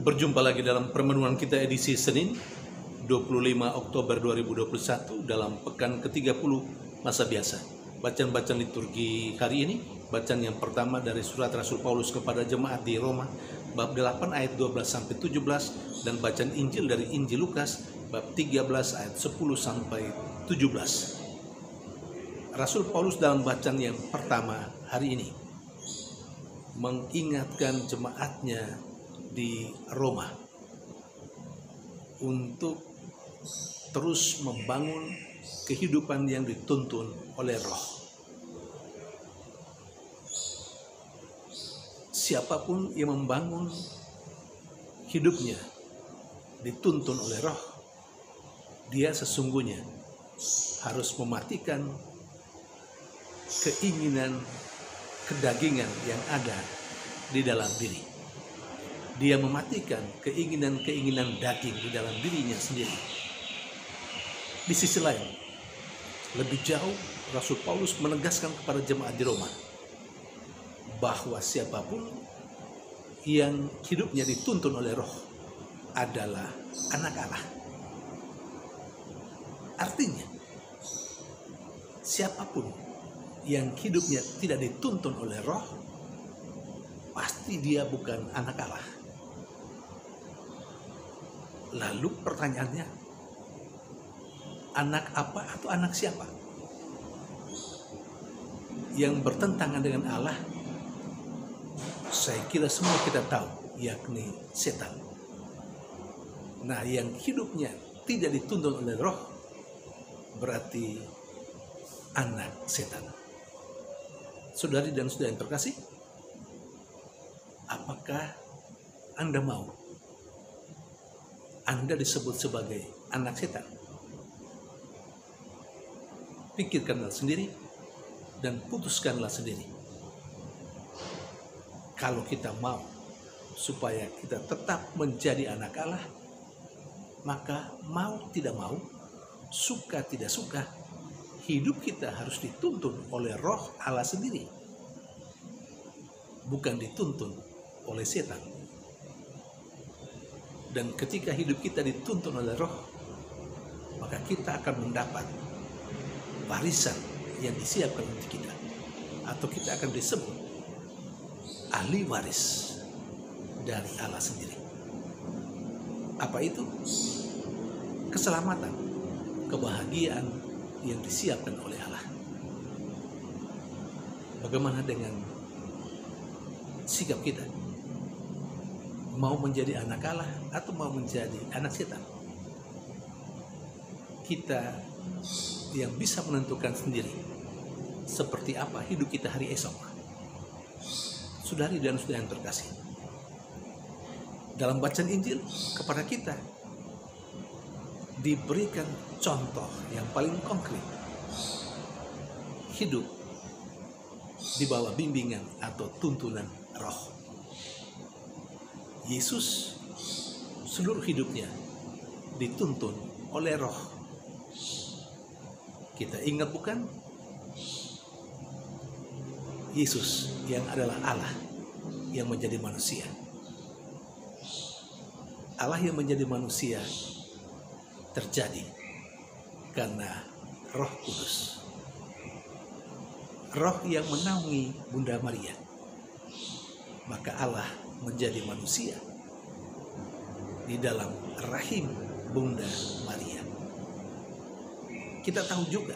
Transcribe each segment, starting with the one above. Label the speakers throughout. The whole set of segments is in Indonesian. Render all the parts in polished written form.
Speaker 1: Berjumpa lagi dalam permenungan kita edisi Senin 25 Oktober 2021 dalam pekan ke-30 masa biasa. Bacaan-bacaan liturgi hari ini, bacaan yang pertama dari surat Rasul Paulus kepada jemaat di Roma bab 8 ayat 12 sampai 17 dan bacaan Injil dari Injil Lukas bab 13 ayat 10 sampai 17. Rasul Paulus dalam bacaan yang pertama hari ini mengingatkan jemaatnya di Roma untuk terus membangun kehidupan yang dituntun oleh Roh. Siapapun yang membangun hidupnya dituntun oleh Roh, dia sesungguhnya harus mematikan keinginan kedagingan yang ada di dalam diri. Dia mematikan keinginan-keinginan daging di dalam dirinya sendiri. Di sisi lain, lebih jauh Rasul Paulus menegaskan kepada jemaat di Roma bahwa siapapun yang hidupnya dituntun oleh Roh adalah anak Allah. Artinya, siapapun yang hidupnya tidak dituntun oleh Roh, pasti dia bukan anak Allah. Lalu pertanyaannya, anak apa atau anak siapa? Yang bertentangan dengan Allah, saya kira semua kita tahu, yakni setan. Nah, yang hidupnya tidak dituntun oleh Roh berarti anak setan. Saudari dan saudara yang terkasih, apakah Anda mau Anda disebut sebagai anak setan? Pikirkanlah sendiri dan putuskanlah sendiri. Kalau kita mau supaya kita tetap menjadi anak Allah, maka mau tidak mau, suka tidak suka, hidup kita harus dituntun oleh Roh Allah sendiri, bukan dituntun oleh setan. Dan ketika hidup kita dituntun oleh Roh, maka kita akan mendapat warisan yang disiapkan untuk kita, atau kita akan disebut ahli waris dari Allah sendiri. Apa itu? Keselamatan, kebahagiaan yang disiapkan oleh Allah. Bagaimana dengan sikap kita? Mau menjadi anak Allah atau mau menjadi anak setan? Kita yang bisa menentukan sendiri seperti apa hidup kita hari esok. Saudari dan saudara yang terkasih, dalam bacaan Injil kepada kita diberikan contoh yang paling konkret hidup di bawah bimbingan atau tuntunan Roh. Yesus seluruh hidupnya dituntun oleh Roh. Kita ingat bukan? Yesus yang adalah Allah yang menjadi manusia. Allah yang menjadi manusia terjadi karena Roh Kudus. Roh yang menaungi Bunda Maria. Maka Allah menjadi manusia di dalam rahim Bunda Maria. Kita tahu juga,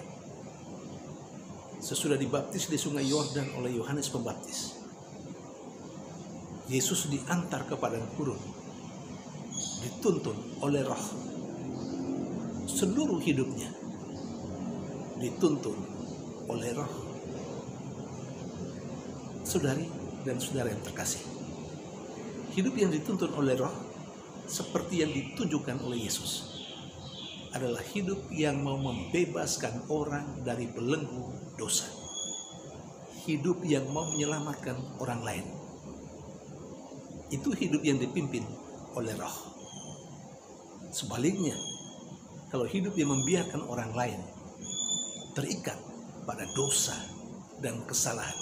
Speaker 1: sesudah dibaptis di sungai Yordan oleh Yohanes Pembaptis, Yesus diantar ke padang gurun, dituntun oleh Roh. Seluruh hidupnya dituntun oleh Roh. Saudari dan saudara yang terkasih, hidup yang dituntun oleh Roh seperti yang ditunjukkan oleh Yesus adalah hidup yang mau membebaskan orang dari belenggu dosa. Hidup yang mau menyelamatkan orang lain. Itu hidup yang dipimpin oleh Roh. Sebaliknya, kalau hidup yang membiarkan orang lain terikat pada dosa dan kesalahan,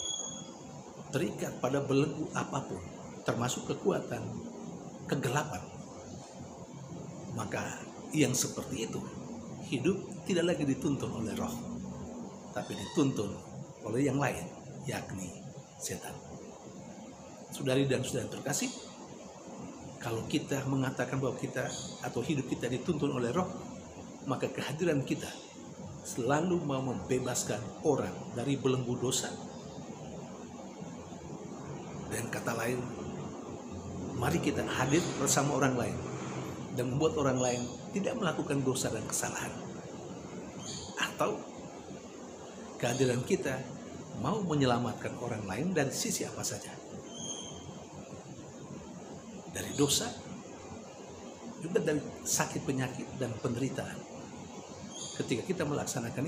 Speaker 1: terikat pada belenggu apapun, termasuk kekuatan kegelapan, maka yang seperti itu hidup tidak lagi dituntun oleh roh, tapi dituntun oleh yang lain, yakni setan. Saudari dan saudara terkasih, kalau kita mengatakan bahwa kita atau hidup kita dituntun oleh roh, maka kehadiran kita selalu mau membebaskan orang dari belenggu dosa. Dan kata lain, mari kita hadir bersama orang lain dan membuat orang lain tidak melakukan dosa dan kesalahan. Atau kehadiran kita mau menyelamatkan orang lain dari sisi apa saja. Dari dosa, juga dari sakit penyakit dan penderitaan. Ketika kita melaksanakan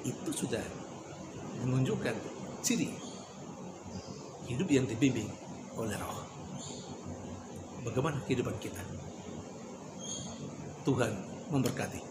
Speaker 1: itu sudah menunjukkan ciri hidup yang dibimbing oleh roh. Bagaimana kehidupan kita? Tuhan memberkati.